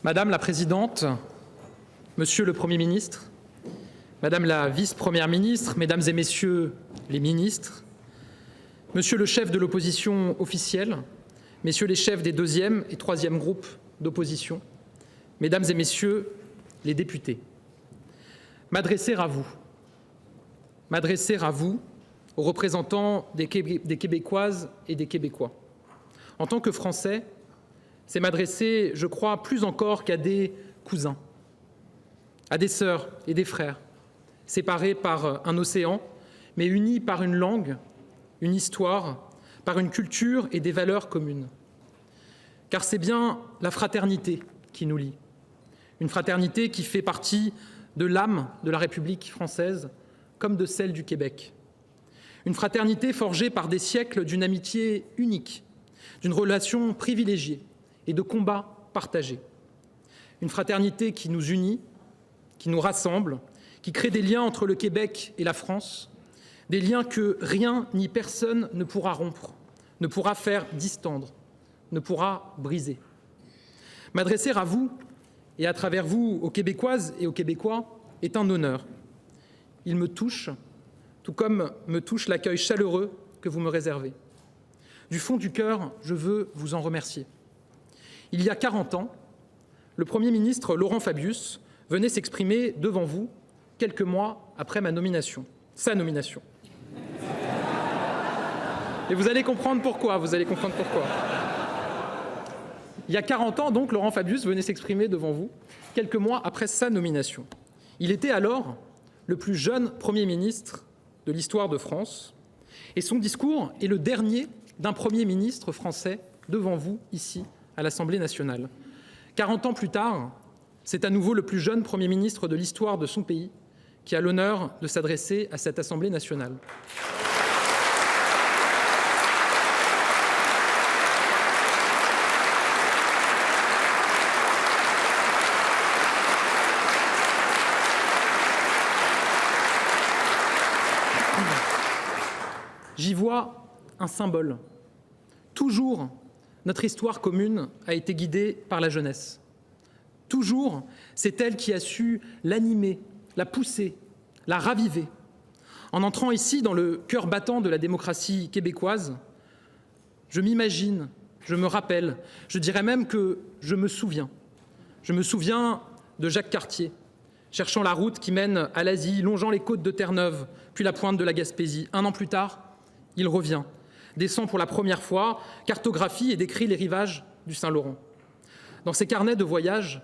Madame la Présidente, Monsieur le Premier ministre, Madame la Vice-Première ministre, Mesdames et Messieurs les ministres, Monsieur le chef de l'opposition officielle, Messieurs les chefs des deuxième et troisième groupes d'opposition, Mesdames et Messieurs les députés, m'adresser à vous, aux représentants des Québécoises et des Québécois. En tant que Français, c'est m'adresser, je crois, plus encore qu'à des cousins, à des sœurs et des frères, séparés par un océan, mais unis par une langue, une histoire, par une culture et des valeurs communes. Car c'est bien la fraternité qui nous lie, une fraternité qui fait partie de l'âme de la République française comme de celle du Québec. Une fraternité forgée par des siècles d'une amitié unique, d'une relation privilégiée et de combats partagés. Une fraternité qui nous unit, qui nous rassemble, qui crée des liens entre le Québec et la France, des liens que rien ni personne ne pourra rompre, ne pourra faire distendre, ne pourra briser. M'adresser à vous et à travers vous aux Québécoises et aux Québécois est un honneur. Il me touche, tout comme me touche l'accueil chaleureux que vous me réservez. Du fond du cœur, je veux vous en remercier. Il y a 40 ans, le Premier ministre Laurent Fabius venait s'exprimer devant vous quelques mois après sa nomination. Et vous allez comprendre pourquoi, Il y a 40 ans, donc, Laurent Fabius venait s'exprimer devant vous quelques mois après sa nomination. Il était alors le plus jeune Premier ministre de l'histoire de France et son discours est le dernier d'un Premier ministre français devant vous, ici, à l'Assemblée nationale. 40 ans plus tard, c'est à nouveau le plus jeune Premier ministre de l'histoire de son pays qui a l'honneur de s'adresser à cette Assemblée nationale. J'y vois un symbole. Toujours, notre histoire commune a été guidée par la jeunesse. Toujours, c'est elle qui a su l'animer, la pousser, la raviver. En entrant ici dans le cœur battant de la démocratie québécoise, je m'imagine, je me rappelle, je dirais même que je me souviens. Je me souviens de Jacques Cartier, cherchant la route qui mène à l'Asie, longeant les côtes de Terre-Neuve, puis la pointe de la Gaspésie. Un an plus tard, il revient, descend pour la première fois, cartographie et décrit les rivages du Saint-Laurent. Dans ses carnets de voyage,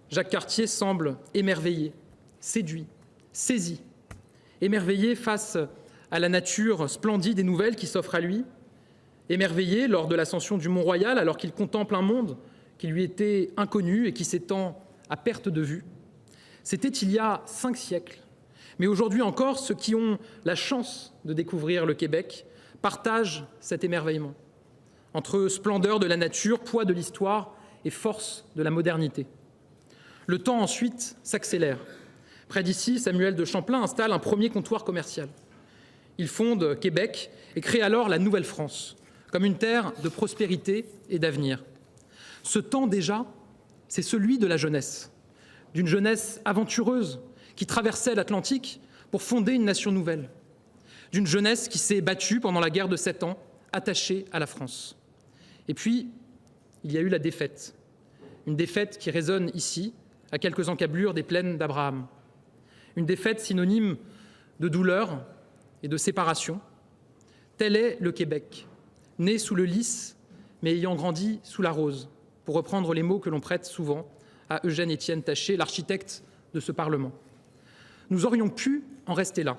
Jacques Cartier semble émerveillé, séduit, saisi, émerveillé face à la nature splendide et nouvelle qui s'offre à lui, émerveillé lors de l'ascension du Mont-Royal alors qu'il contemple un monde qui lui était inconnu et qui s'étend à perte de vue. C'était il y a 5 siècles, mais aujourd'hui encore, ceux qui ont la chance de découvrir le Québec partagent cet émerveillement entre splendeur de la nature, poids de l'histoire et force de la modernité. Le temps ensuite s'accélère. Près d'ici, Samuel de Champlain installe un premier comptoir commercial. Il fonde Québec et crée alors la Nouvelle-France comme une terre de prospérité et d'avenir. Ce temps déjà, c'est celui de la jeunesse, d'une jeunesse aventureuse qui traversait l'Atlantique pour fonder une nation nouvelle, d'une jeunesse qui s'est battue pendant la guerre de 7 ans, attachée à la France. Et puis, il y a eu la défaite, une défaite qui résonne ici, à quelques encablures des plaines d'Abraham. Une défaite synonyme de douleur et de séparation. Tel est le Québec, né sous le lys, mais ayant grandi sous la rose, pour reprendre les mots que l'on prête souvent à Eugène-Étienne Taché, l'architecte de ce Parlement. Nous aurions pu en rester là,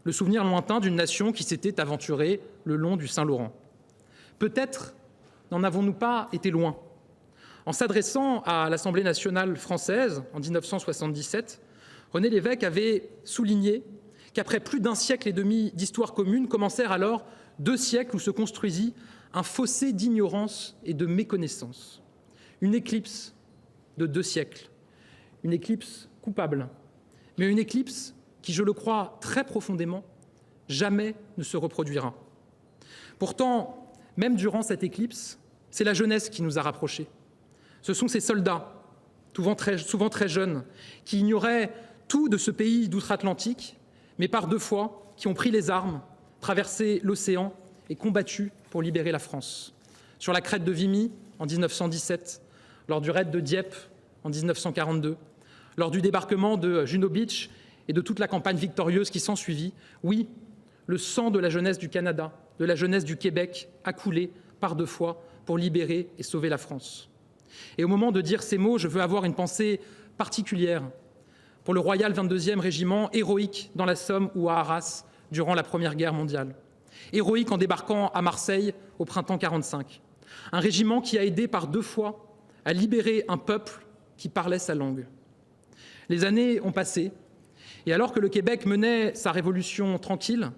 le souvenir lointain d'une nation qui s'était aventurée le long du Saint-Laurent. Peut-être n'en avons-nous pas été loin. En s'adressant à l'Assemblée nationale française en 1977, René Lévesque avait souligné qu'après plus d'1 siècle et demi d'histoire commune, commencèrent alors 2 siècles où se construisit un fossé d'ignorance et de méconnaissance. Une éclipse de 2 siècles, une éclipse coupable, mais une éclipse qui, je le crois très profondément, jamais ne se reproduira. Pourtant, même durant cette éclipse, c'est la jeunesse qui nous a rapprochés. Ce sont ces soldats souvent très jeunes, qui ignoraient tout de ce pays d'outre-Atlantique, mais par 2 fois, qui ont pris les armes, traversé l'océan et combattu pour libérer la France. Sur la crête de Vimy, en 1917, lors du raid de Dieppe, en 1942, lors du débarquement de Juno Beach et de toute la campagne victorieuse qui s'ensuivit, oui, le sang de la jeunesse du Canada, de la jeunesse du Québec a coulé par 2 fois pour libérer et sauver la France. Et au moment de dire ces mots, je veux avoir une pensée particulière pour le Royal 22e Régiment, héroïque dans la Somme ou à Arras durant la Première Guerre mondiale. Héroïque en débarquant à Marseille au printemps 45. Un régiment qui a aidé par 2 fois à libérer un peuple qui parlait sa langue. Les années ont passé, et alors que le Québec menait sa révolution tranquille,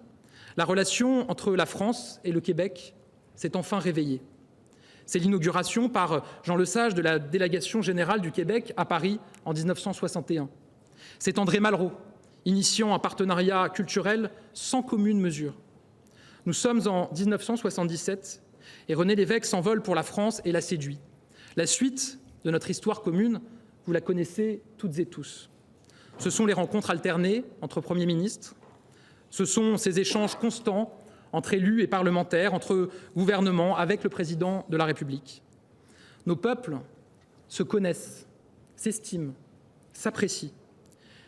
la relation entre la France et le Québec s'est enfin réveillée. C'est l'inauguration par Jean Lesage de la délégation générale du Québec à Paris en 1961. C'est André Malraux, initiant un partenariat culturel sans commune mesure. Nous sommes en 1977 et René Lévesque s'envole pour la France et la séduit. La suite de notre histoire commune, vous la connaissez toutes et tous. Ce sont les rencontres alternées entre premiers ministres, ce sont ces échanges constants entre élus et parlementaires, entre gouvernements, avec le président de la République. Nos peuples se connaissent, s'estiment, s'apprécient.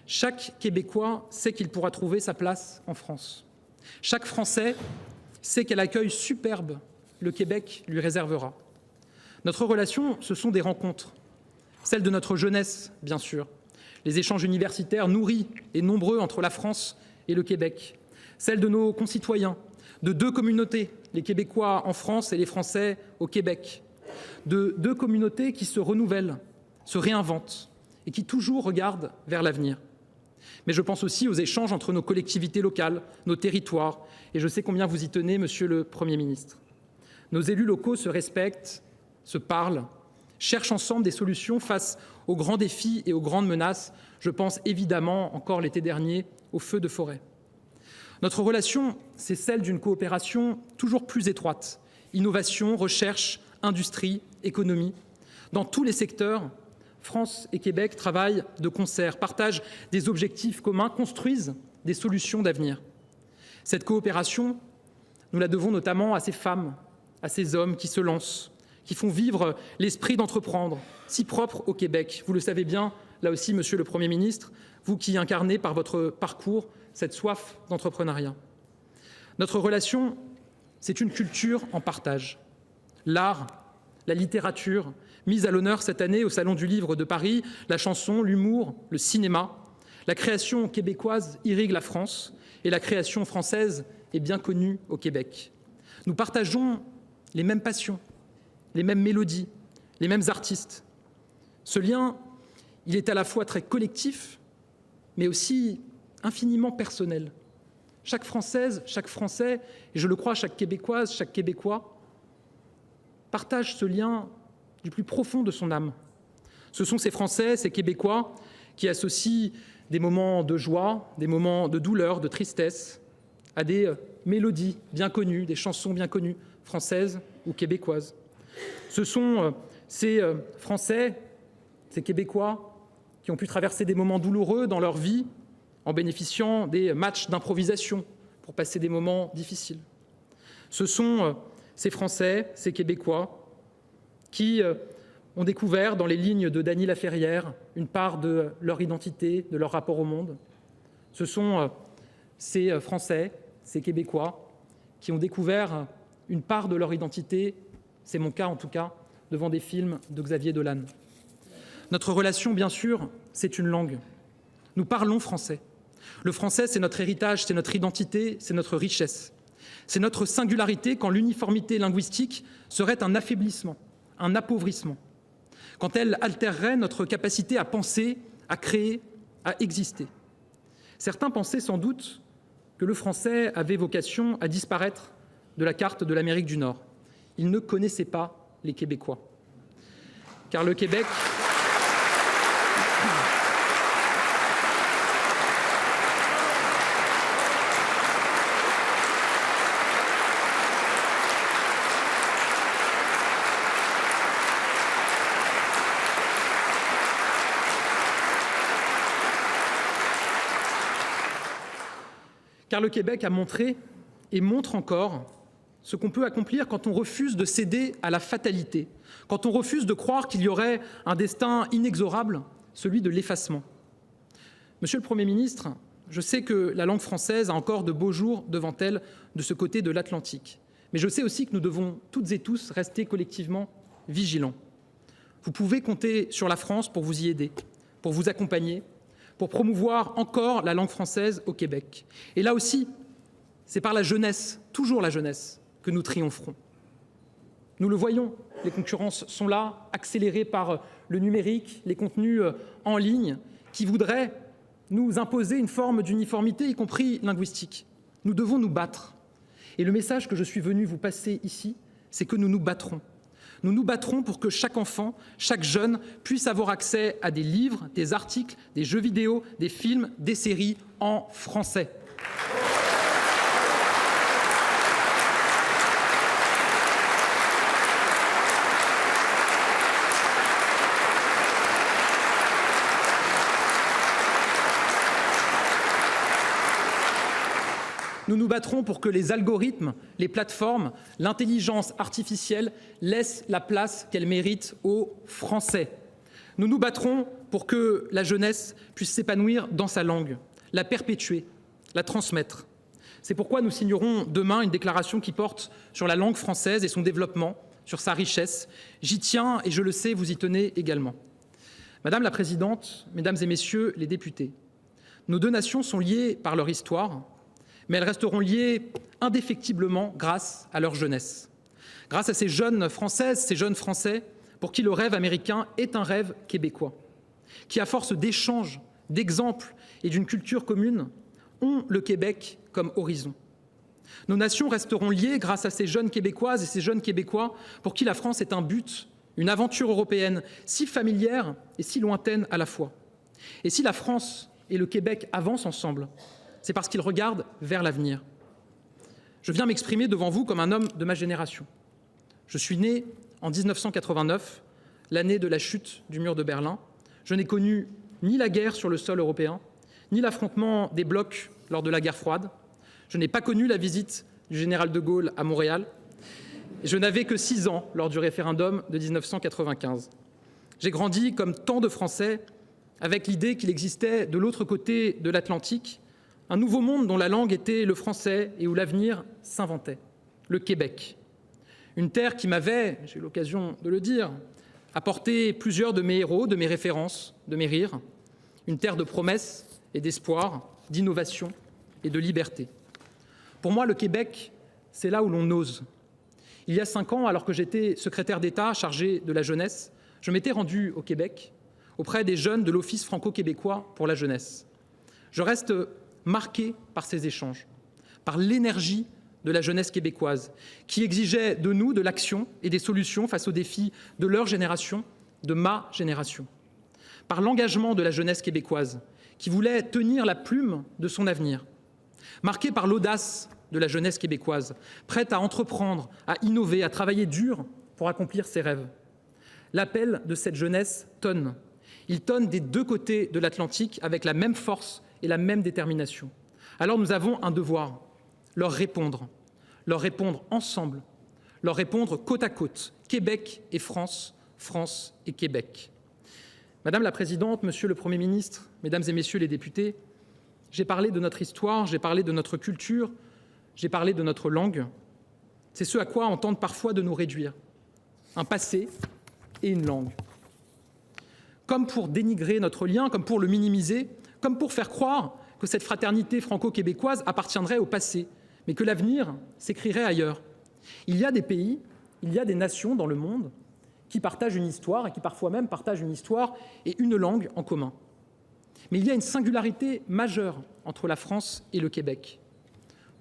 Chaque Québécois sait qu'il pourra trouver sa place en France. Chaque Français sait quel accueil superbe le Québec lui réservera. Notre relation, ce sont des rencontres, celles de notre jeunesse, bien sûr, les échanges universitaires nourris et nombreux entre la France et le Québec, celles de nos concitoyens, de 2 communautés, les Québécois en France et les Français au Québec, de 2 communautés qui se renouvellent, se réinventent et qui toujours regardent vers l'avenir. Mais je pense aussi aux échanges entre nos collectivités locales, nos territoires, et je sais combien vous y tenez, Monsieur le Premier ministre. Nos élus locaux se respectent, se parlent, cherchent ensemble des solutions face aux grands défis et aux grandes menaces. Je pense évidemment, encore l'été dernier, aux feux de forêt. Notre relation, c'est celle d'une coopération toujours plus étroite. Innovation, recherche, industrie, économie. Dans tous les secteurs, France et Québec travaillent de concert, partagent des objectifs communs, construisent des solutions d'avenir. Cette coopération, nous la devons notamment à ces femmes, à ces hommes qui se lancent, qui font vivre l'esprit d'entreprendre, si propre au Québec. Vous le savez bien, là aussi, Monsieur le Premier ministre, vous qui incarnez par votre parcours cette soif d'entrepreneuriat. Notre relation, c'est une culture en partage. L'art, la littérature, mise à l'honneur cette année au Salon du Livre de Paris, la chanson, l'humour, le cinéma. La création québécoise irrigue la France et la création française est bien connue au Québec. Nous partageons les mêmes passions, les mêmes mélodies, les mêmes artistes. Ce lien, il est à la fois très collectif, mais aussi infiniment personnel. Chaque Française, chaque Français, et je le crois, chaque Québécoise, chaque Québécois, partage ce lien du plus profond de son âme. Ce sont ces Français, ces Québécois qui associent des moments de joie, des moments de douleur, de tristesse, à des mélodies bien connues, des chansons bien connues, françaises ou québécoises. Ce sont ces Français, ces Québécois qui ont pu traverser des moments douloureux dans leur vie en bénéficiant des matchs d'improvisation pour passer des moments difficiles. Ce sont ces Français, ces Québécois qui ont découvert dans les lignes de Dany Laferrière une part de leur identité, de leur rapport au monde. Ce sont ces Français, ces Québécois qui ont découvert une part de leur identité, c'est mon cas en tout cas, devant des films de Xavier Dolan. Notre relation, bien sûr, c'est une langue. Nous parlons français. Le français, c'est notre héritage, c'est notre identité, c'est notre richesse. C'est notre singularité quand l'uniformité linguistique serait un affaiblissement, un appauvrissement, quand elle altérerait notre capacité à penser, à créer, à exister. Certains pensaient sans doute que le français avait vocation à disparaître de la carte de l'Amérique du Nord. Ils ne connaissaient pas les Québécois. Car le Québec... car le Québec a montré et montre encore ce qu'on peut accomplir quand on refuse de céder à la fatalité, quand on refuse de croire qu'il y aurait un destin inexorable, celui de l'effacement. Monsieur le Premier ministre, je sais que la langue française a encore de beaux jours devant elle de ce côté de l'Atlantique, mais je sais aussi que nous devons toutes et tous rester collectivement vigilants. Vous pouvez compter sur la France pour vous y aider, pour vous accompagner, pour promouvoir encore la langue française au Québec. Et là aussi, c'est par la jeunesse, toujours la jeunesse, que nous triompherons. Nous le voyons, les concurrences sont là, accélérées par le numérique, les contenus en ligne, qui voudraient nous imposer une forme d'uniformité, y compris linguistique. Nous devons nous battre. Et le message que je suis venu vous passer ici, c'est que nous nous battrons. Nous nous battrons pour que chaque enfant, chaque jeune puisse avoir accès à des livres, des articles, des jeux vidéo, des films, des séries en français. Nous nous battrons pour que les algorithmes, les plateformes, l'intelligence artificielle laissent la place qu'elle mérite aux Français. Nous nous battrons pour que la jeunesse puisse s'épanouir dans sa langue, la perpétuer, la transmettre. C'est pourquoi nous signerons demain une déclaration qui porte sur la langue française et son développement, sur sa richesse. J'y tiens et je le sais, vous y tenez également. Madame la Présidente, Mesdames et Messieurs les députés, nos deux nations sont liées par leur histoire, mais elles resteront liées indéfectiblement grâce à leur jeunesse, grâce à ces jeunes Françaises, ces jeunes Français pour qui le rêve américain est un rêve québécois, qui à force d'échanges, d'exemples et d'une culture commune ont le Québec comme horizon. Nos nations resteront liées grâce à ces jeunes Québécoises et ces jeunes Québécois pour qui la France est un but, une aventure européenne si familière et si lointaine à la fois. Et si la France et le Québec avancent ensemble, c'est parce qu'ils regardent vers l'avenir. Je viens m'exprimer devant vous comme un homme de ma génération. Je suis né en 1989, l'année de la chute du mur de Berlin. Je n'ai connu ni la guerre sur le sol européen, ni l'affrontement des blocs lors de la guerre froide. Je n'ai pas connu la visite du général de Gaulle à Montréal. Et je n'avais que 6 ans lors du référendum de 1995. J'ai grandi, comme tant de Français, avec l'idée qu'il existait de l'autre côté de l'Atlantique un nouveau monde dont la langue était le français et où l'avenir s'inventait, le Québec. Une terre qui m'avait, j'ai eu l'occasion de le dire, apporté plusieurs de mes héros, de mes références, de mes rires. Une terre de promesses et d'espoir, d'innovation et de liberté. Pour moi, le Québec, c'est là où l'on ose. Il y a 5 ans, alors que j'étais secrétaire d'État chargé de la jeunesse, je m'étais rendu au Québec auprès des jeunes de l'Office franco-québécois pour la jeunesse. Je reste marqué par ces échanges, par l'énergie de la jeunesse québécoise, qui exigeait de nous de l'action et des solutions face aux défis de leur génération, de ma génération, par l'engagement de la jeunesse québécoise, qui voulait tenir la plume de son avenir, marqué par l'audace de la jeunesse québécoise, prête à entreprendre, à innover, à travailler dur pour accomplir ses rêves. L'appel de cette jeunesse tonne. Il tonne des deux côtés de l'Atlantique avec la même force et la même détermination. Alors nous avons un devoir, leur répondre ensemble, leur répondre côte à côte, Québec et France, France et Québec. Madame la Présidente, Monsieur le Premier ministre, Mesdames et Messieurs les députés, j'ai parlé de notre histoire, j'ai parlé de notre culture, j'ai parlé de notre langue. C'est ce à quoi on tente parfois de nous réduire, un passé et une langue. Comme pour dénigrer notre lien, comme pour le minimiser, comme pour faire croire que cette fraternité franco-québécoise appartiendrait au passé, mais que l'avenir s'écrirait ailleurs. Il y a des pays, il y a des nations dans le monde qui partagent une histoire et qui parfois même partagent une histoire et une langue en commun. Mais il y a une singularité majeure entre la France et le Québec.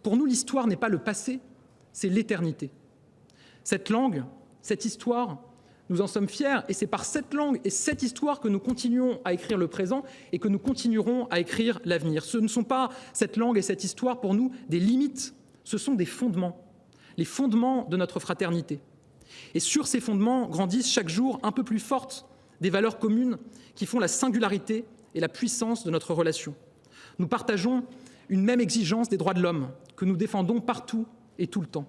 Pour nous, l'histoire n'est pas le passé, c'est l'éternité. Cette langue, cette histoire, nous en sommes fiers et c'est par cette langue et cette histoire que nous continuons à écrire le présent et que nous continuerons à écrire l'avenir. Ce ne sont pas cette langue et cette histoire pour nous des limites, ce sont des fondements, les fondements de notre fraternité. Et sur ces fondements grandissent chaque jour un peu plus fortes des valeurs communes qui font la singularité et la puissance de notre relation. Nous partageons une même exigence des droits de l'homme que nous défendons partout et tout le temps,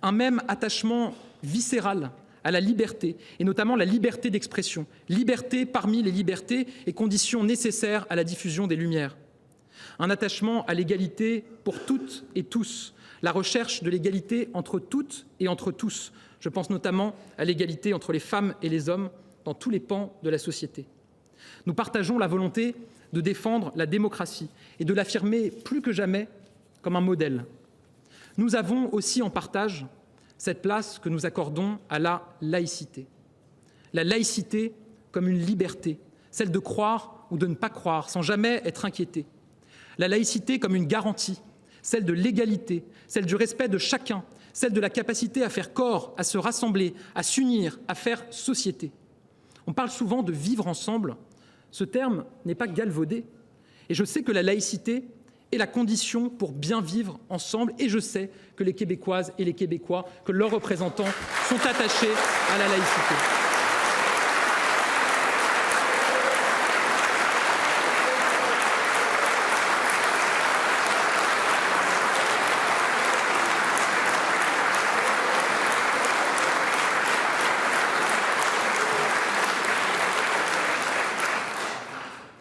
un même attachement viscéral à la liberté, et notamment la liberté d'expression, liberté parmi les libertés et condition nécessaire à la diffusion des lumières, un attachement à l'égalité pour toutes et tous, la recherche de l'égalité entre toutes et entre tous. Je pense notamment à l'égalité entre les femmes et les hommes dans tous les pans de la société. Nous partageons la volonté de défendre la démocratie et de l'affirmer plus que jamais comme un modèle. Nous avons aussi en partage cette place que nous accordons à la laïcité. La laïcité comme une liberté, celle de croire ou de ne pas croire sans jamais être inquiété. La laïcité comme une garantie, celle de l'égalité, celle du respect de chacun, celle de la capacité à faire corps, à se rassembler, à s'unir, à faire société. On parle souvent de vivre ensemble. Ce terme n'est pas galvaudé. Et je sais que la laïcité est la condition pour bien vivre ensemble. Et je sais que les Québécoises et les Québécois, que leurs représentants sont attachés à la laïcité.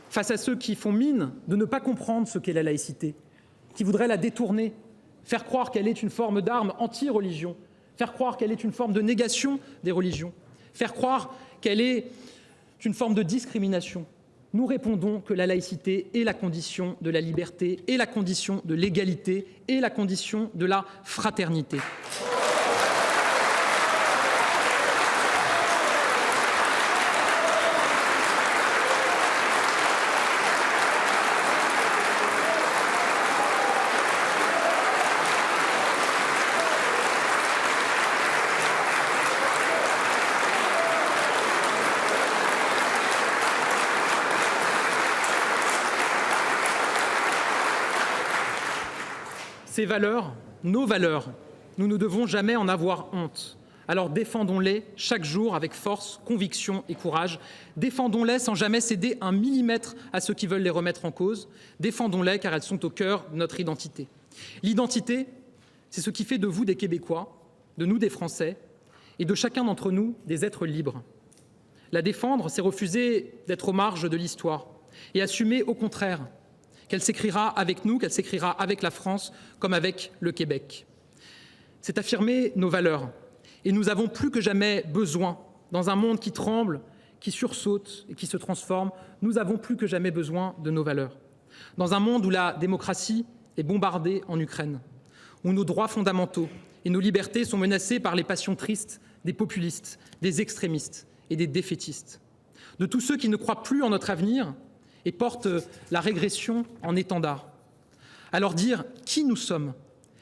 Face à ceux qui font mine de ne pas comprendre ce qu'est la laïcité, qui voudraient la détourner, faire croire qu'elle est une forme d'arme anti-religion, faire croire qu'elle est une forme de négation des religions, faire croire qu'elle est une forme de discrimination, nous répondons que la laïcité est la condition de la liberté, est la condition de l'égalité, est la condition de la fraternité. Ces valeurs, nos valeurs, nous ne devons jamais en avoir honte. Alors défendons-les chaque jour avec force, conviction et courage. Défendons-les sans jamais céder un millimètre à ceux qui veulent les remettre en cause. Défendons-les car elles sont au cœur de notre identité. L'identité, c'est ce qui fait de vous des Québécois, de nous des Français et de chacun d'entre nous des êtres libres. La défendre, c'est refuser d'être aux marges de l'histoire et assumer au contraire qu'elle s'écrira avec nous, qu'elle s'écrira avec la France comme avec le Québec. C'est affirmer nos valeurs. Et nous avons plus que jamais besoin, dans un monde qui tremble, qui sursaute et qui se transforme, nous avons plus que jamais besoin de nos valeurs. Dans un monde où la démocratie est bombardée en Ukraine, où nos droits fondamentaux et nos libertés sont menacés par les passions tristes des populistes, des extrémistes et des défaitistes, de tous ceux qui ne croient plus en notre avenir et portent la régression en étendard. Alors dire qui nous sommes,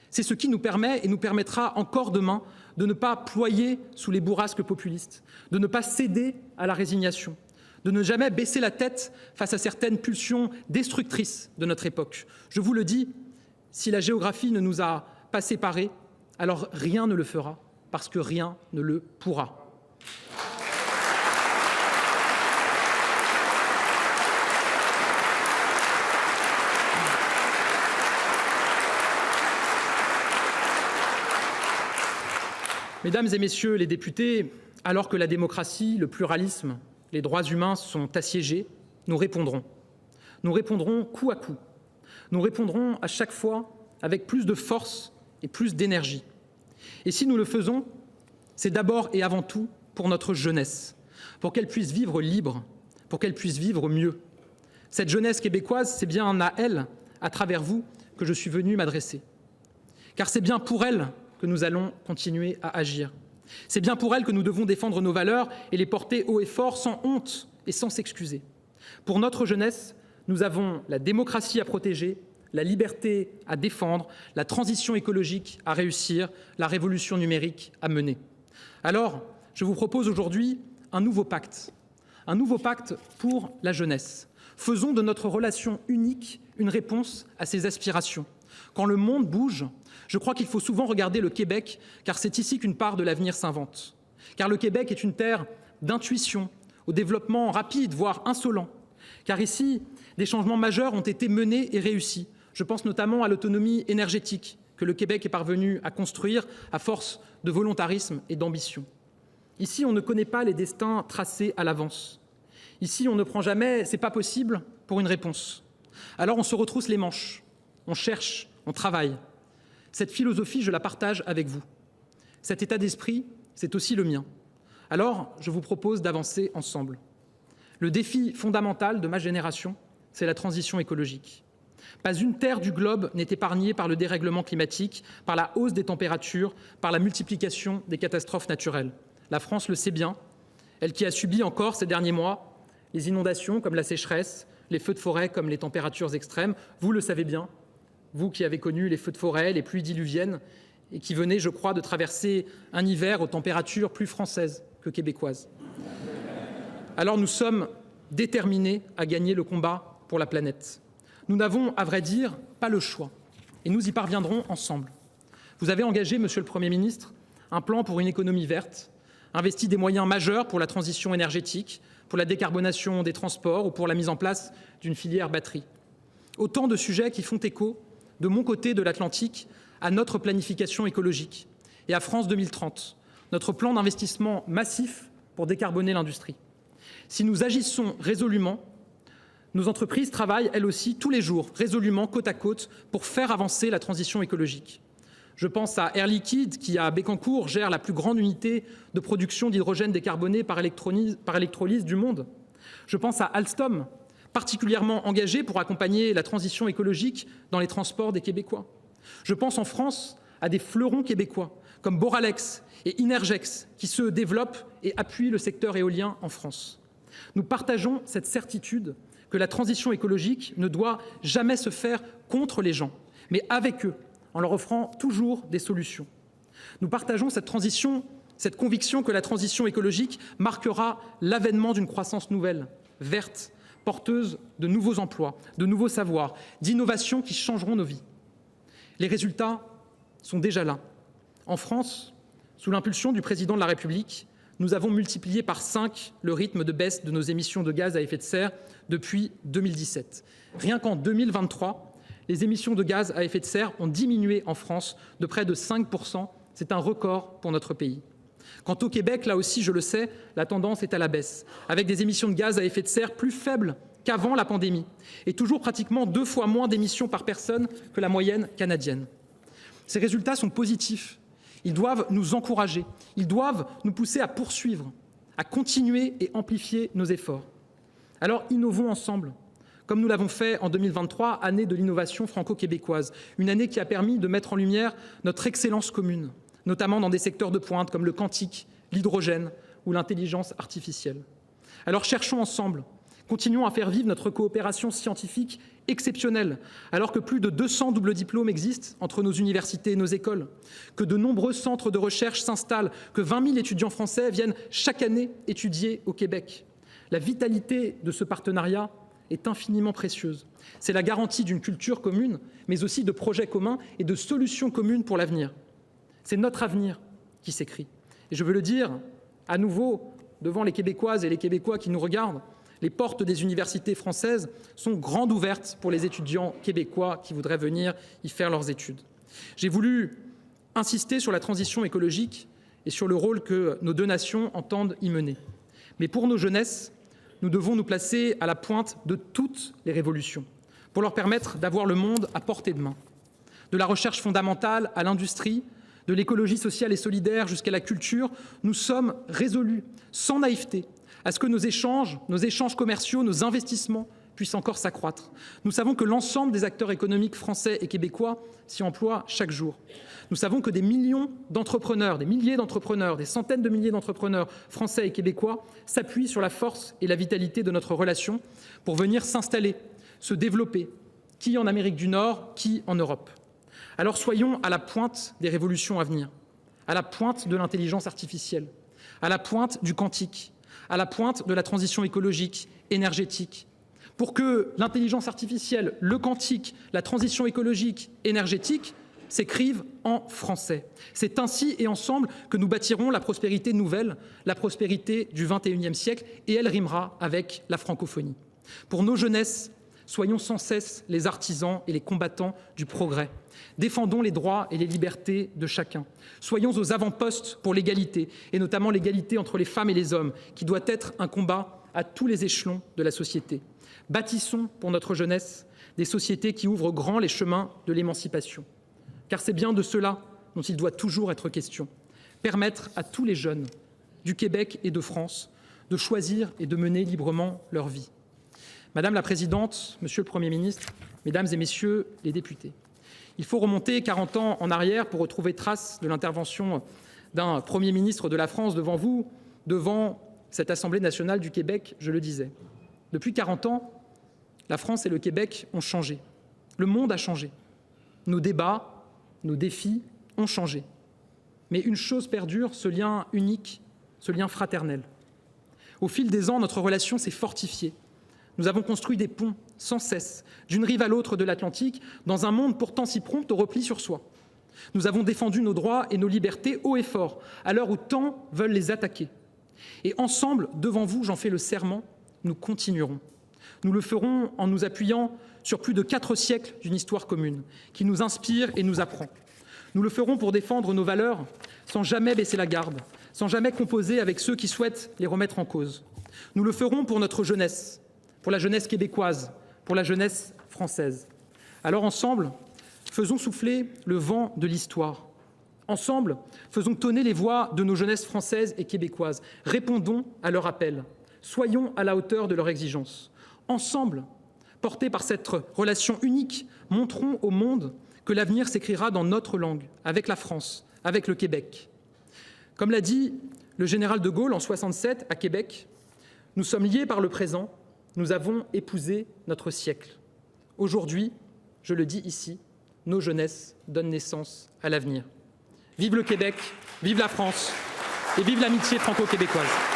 c'est ce qui nous permet et nous permettra encore demain de ne pas ployer sous les bourrasques populistes, de ne pas céder à la résignation, de ne jamais baisser la tête face à certaines pulsions destructrices de notre époque. Je vous le dis, si la géographie ne nous a pas séparés, alors rien ne le fera, parce que rien ne le pourra. Mesdames et messieurs les députés, alors que la démocratie, le pluralisme, les droits humains sont assiégés, nous répondrons. Nous répondrons coup à coup. Nous répondrons à chaque fois avec plus de force et plus d'énergie. Et si nous le faisons, c'est d'abord et avant tout pour notre jeunesse, pour qu'elle puisse vivre libre, pour qu'elle puisse vivre mieux. Cette jeunesse québécoise, c'est bien à elle, à travers vous, que je suis venu m'adresser. Car c'est bien pour elle que nous allons continuer à agir. C'est bien pour elle que nous devons défendre nos valeurs et les porter haut et fort, sans honte et sans s'excuser. Pour notre jeunesse, nous avons la démocratie à protéger, la liberté à défendre, la transition écologique à réussir, la révolution numérique à mener. Alors, je vous propose aujourd'hui un nouveau pacte pour la jeunesse. Faisons de notre relation unique une réponse à ses aspirations. Quand le monde bouge, je crois qu'il faut souvent regarder le Québec, car c'est ici qu'une part de l'avenir s'invente. Car le Québec est une terre d'intuition, au développement rapide, voire insolent. Car ici, des changements majeurs ont été menés et réussis, Je pense notamment à l'autonomie énergétique que le Québec est parvenu à construire à force de volontarisme et d'ambition. Ici, on ne connaît pas les destins tracés à l'avance. Ici, on ne prend jamais « c'est pas possible » pour une réponse. Alors on se retrousse les manches, on cherche, on travaille. Cette philosophie, je la partage avec vous. Cet état d'esprit, c'est aussi le mien. Alors, je vous propose d'avancer ensemble. Le défi fondamental de ma génération, c'est la transition écologique. Pas une terre du globe n'est épargnée par le dérèglement climatique, par la hausse des températures, par la multiplication des catastrophes naturelles. La France le sait bien, elle qui a subi encore ces derniers mois les inondations comme la sécheresse, les feux de forêt comme les températures extrêmes. Vous le savez bien, vous qui avez connu les feux de forêt, les pluies diluviennes et qui venez, je crois, de traverser un hiver aux températures plus françaises que québécoises. Alors nous sommes déterminés à gagner le combat pour la planète. Nous n'avons, à vrai dire, pas le choix et nous y parviendrons ensemble. Vous avez engagé, Monsieur le Premier ministre, un plan pour une économie verte, investi des moyens majeurs pour la transition énergétique, pour la décarbonation des transports ou pour la mise en place d'une filière batterie. Autant de sujets qui font écho, de mon côté de l'Atlantique, à notre planification écologique et à France 2030, notre plan d'investissement massif pour décarboner l'industrie. Si nous agissons résolument, nos entreprises travaillent, elles aussi, tous les jours, résolument, côte à côte, pour faire avancer la transition écologique. Je pense à Air Liquide, qui, à Bécancour, gère la plus grande unité de production d'hydrogène décarboné par électrolyse du monde. Je pense à Alstom, particulièrement engagé pour accompagner la transition écologique dans les transports des Québécois. Je pense en France à des fleurons québécois, comme Boralex et Inergex, qui se développent et appuient le secteur éolien en France. Nous partageons cette certitude que la transition écologique ne doit jamais se faire contre les gens, mais avec eux, en leur offrant toujours des solutions. Nous partageons cette conviction que la transition écologique marquera l'avènement d'une croissance nouvelle, verte, porteuse de nouveaux emplois, de nouveaux savoirs, d'innovations qui changeront nos vies. Les résultats sont déjà là. En France, sous l'impulsion du président de la République, nous avons multiplié par 5 le rythme de baisse de nos émissions de gaz à effet de serre depuis 2017. Rien qu'en 2023, les émissions de gaz à effet de serre ont diminué en France de près de 5%. C'est un record pour notre pays. Quant au Québec, là aussi, je le sais, la tendance est à la baisse, avec des émissions de gaz à effet de serre plus faibles qu'avant la pandémie et toujours pratiquement 2 fois moins d'émissions par personne que la moyenne canadienne. Ces résultats sont positifs. Ils doivent nous encourager, ils doivent nous pousser à poursuivre, à continuer et amplifier nos efforts. Alors innovons ensemble, comme nous l'avons fait en 2023, année de l'innovation franco-québécoise, une année qui a permis de mettre en lumière notre excellence commune, notamment dans des secteurs de pointe comme le quantique, l'hydrogène ou l'intelligence artificielle. Alors cherchons ensemble, continuons à faire vivre notre coopération scientifique exceptionnelle, alors que plus de 200 doubles diplômes existent entre nos universités et nos écoles, que de nombreux centres de recherche s'installent, que 20 000 étudiants français viennent chaque année étudier au Québec. La vitalité de ce partenariat est infiniment précieuse. C'est la garantie d'une culture commune, mais aussi de projets communs et de solutions communes pour l'avenir. C'est notre avenir qui s'écrit. Et je veux le dire à nouveau devant les Québécoises et les Québécois qui nous regardent, les portes des universités françaises sont grandes ouvertes pour les étudiants québécois qui voudraient venir y faire leurs études. J'ai voulu insister sur la transition écologique et sur le rôle que nos deux nations entendent y mener. Mais pour nos jeunesses, nous devons nous placer à la pointe de toutes les révolutions pour leur permettre d'avoir le monde à portée de main. De la recherche fondamentale à l'industrie, de l'écologie sociale et solidaire jusqu'à la culture, nous sommes résolus, sans naïveté, à ce que nos échanges commerciaux, nos investissements puissent encore s'accroître. Nous savons que l'ensemble des acteurs économiques français et québécois s'y emploient chaque jour. Nous savons que des millions d'entrepreneurs, des milliers d'entrepreneurs, des centaines de milliers d'entrepreneurs français et québécois s'appuient sur la force et la vitalité de notre relation pour venir s'installer, se développer, qui en Amérique du Nord, qui en Europe. Alors soyons à la pointe des révolutions à venir, à la pointe de l'intelligence artificielle, à la pointe du quantique, à la pointe de la transition écologique, énergétique, pour que l'intelligence artificielle, le quantique, la transition écologique, énergétique s'écrivent en français. C'est ainsi et ensemble que nous bâtirons la prospérité nouvelle, la prospérité du XXIe siècle, et elle rimera avec la francophonie. Pour nos jeunesses, Soyons sans cesse les artisans et les combattants du progrès. Défendons les droits et les libertés de chacun. Soyons aux avant-postes pour l'égalité, et notamment l'égalité entre les femmes et les hommes, qui doit être un combat à tous les échelons de la société. Bâtissons pour notre jeunesse des sociétés qui ouvrent grand les chemins de l'émancipation. Car c'est bien de cela dont il doit toujours être question. Permettre à tous les jeunes du Québec et de France de choisir et de mener librement leur vie. Madame la Présidente, Monsieur le Premier ministre, Mesdames et Messieurs les députés, il faut remonter 40 ans en arrière pour retrouver trace de l'intervention d'un Premier ministre de la France devant vous, devant cette Assemblée nationale du Québec, je le disais. Depuis 40 ans, la France et le Québec ont changé. Le monde a changé. Nos débats, nos défis ont changé. Mais une chose perdure, ce lien unique, ce lien fraternel. Au fil des ans, notre relation s'est fortifiée. Nous avons construit des ponts sans cesse, d'une rive à l'autre de l'Atlantique, dans un monde pourtant si prompt au repli sur soi. Nous avons défendu nos droits et nos libertés haut et fort, à l'heure où tant veulent les attaquer. Et ensemble, devant vous, j'en fais le serment, nous continuerons. Nous le ferons en nous appuyant sur plus de 4 siècles d'une histoire commune, qui nous inspire et nous apprend. Nous le ferons pour défendre nos valeurs sans jamais baisser la garde, sans jamais composer avec ceux qui souhaitent les remettre en cause. Nous le ferons pour notre jeunesse, pour la jeunesse québécoise, pour la jeunesse française. Alors ensemble, faisons souffler le vent de l'histoire. Ensemble, faisons tonner les voix de nos jeunesses françaises et québécoises. Répondons à leur appel. Soyons à la hauteur de leurs exigences. Ensemble, portés par cette relation unique, montrons au monde que l'avenir s'écrira dans notre langue, avec la France, avec le Québec. Comme l'a dit le général de Gaulle en 1967 à Québec, nous sommes liés par le présent, nous avons épousé notre siècle. Aujourd'hui, je le dis ici, nos jeunesses donnent naissance à l'avenir. Vive le Québec, vive la France et vive l'amitié franco-québécoise.